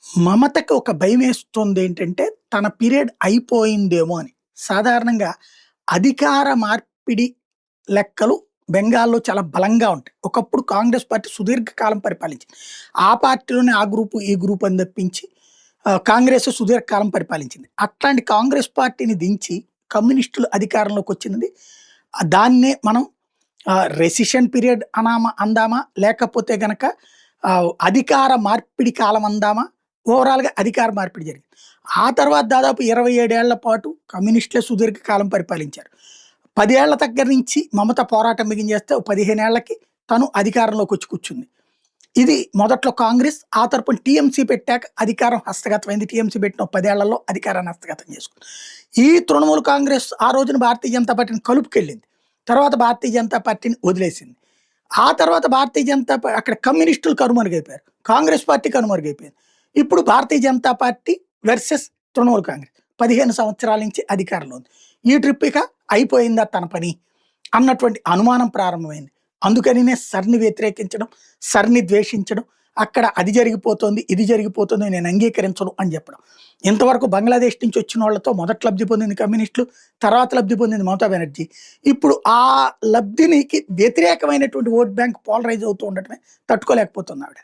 మమతకి ఒక భయమేస్తుంది ఏంటంటే, తన పీరియడ్ అయిపోయిందేమో అని. సాధారణంగా అధికార మార్పిడి లెక్కలు బెంగాల్‌లో చాలా బలంగా ఉంటాయి. ఒకప్పుడు కాంగ్రెస్ పార్టీ సుదీర్ఘకాలం పరిపాలించింది. ఆ పార్టీలోనే ఆ గ్రూపు, ఈ గ్రూప్ అని తప్పించి కాంగ్రెస్ సుదీర్ఘకాలం పరిపాలించింది. అట్లాంటి కాంగ్రెస్ పార్టీని దించి కమ్యూనిస్టులు అధికారంలోకొచ్చినది. దాన్నే మనం రెసిషన్ పీరియడ్ అందామా? లేకపోతే గనక అధికార మార్పిడి కాలం అందామా? ఓవరాల్‌గా అధికార మార్పిడి జరిగింది. ఆ తర్వాత దాదాపు 27 ఏళ్ల పాటు కమ్యూనిస్టులే సుదీర్ఘకాలం పరిపాలించారు. 10 ఏళ్ల దగ్గర నుంచి మమత పోరాటం బిగించేస్తే ఓ 15 ఏళ్లకి తను అధికారంలోకొచ్చి కూర్చుంది. ఇది మొదట్లో కాంగ్రెస్, ఆ తరపున టీఎంసీ పెట్టాక అధికారం హస్తగతమైంది. టీఎంసీ పెట్టిన ఓ 10 ఏళ్లలో అధికారాన్ని హస్తగతం చేసుకుంది. ఈ తృణమూల్ కాంగ్రెస్ ఆ రోజున భారతీయ జనతా పార్టీని కలుపుకెళ్ళింది. తర్వాత భారతీయ జనతా పార్టీని వదిలేసింది. ఆ తర్వాత భారతీయ జనతా అక్కడ కమ్యూనిస్టులు కనుమరుగైపోయారు. కాంగ్రెస్ పార్టీ కనుమరుగైపోయింది. ఇప్పుడు భారతీయ జనతా పార్టీ వర్సెస్ తృణమూల్ కాంగ్రెస్. 15 సంవత్సరాల నుంచి అధికారంలో ఉంది. ఈ ట్రిప్ ఇక అయిపోయిందా తన పని అన్నటువంటి అనుమానం ప్రారంభమైంది. అందుకనినే సర్‌ని వ్యతిరేకించడం, సర్‌ని ద్వేషించడం, అక్కడ అది జరిగిపోతోంది, ఇది జరిగిపోతుంది నేను అంగీకరించను అని చెప్పడం. ఇంతవరకు బంగ్లాదేశ్ నుంచి వచ్చినోళ్ళతో మొదట లబ్ధి పొందింది కమ్యూనిస్టులు, తర్వాత లబ్ధి పొందింది మమతా బెనర్జీ. ఇప్పుడు ఆ లబ్ధినికి వ్యతిరేకమైనటువంటి ఓట్ బ్యాంక్ పోలరైజ్ అవుతూ ఉండటమే తట్టుకోలేకపోతుంది ఆవిడ.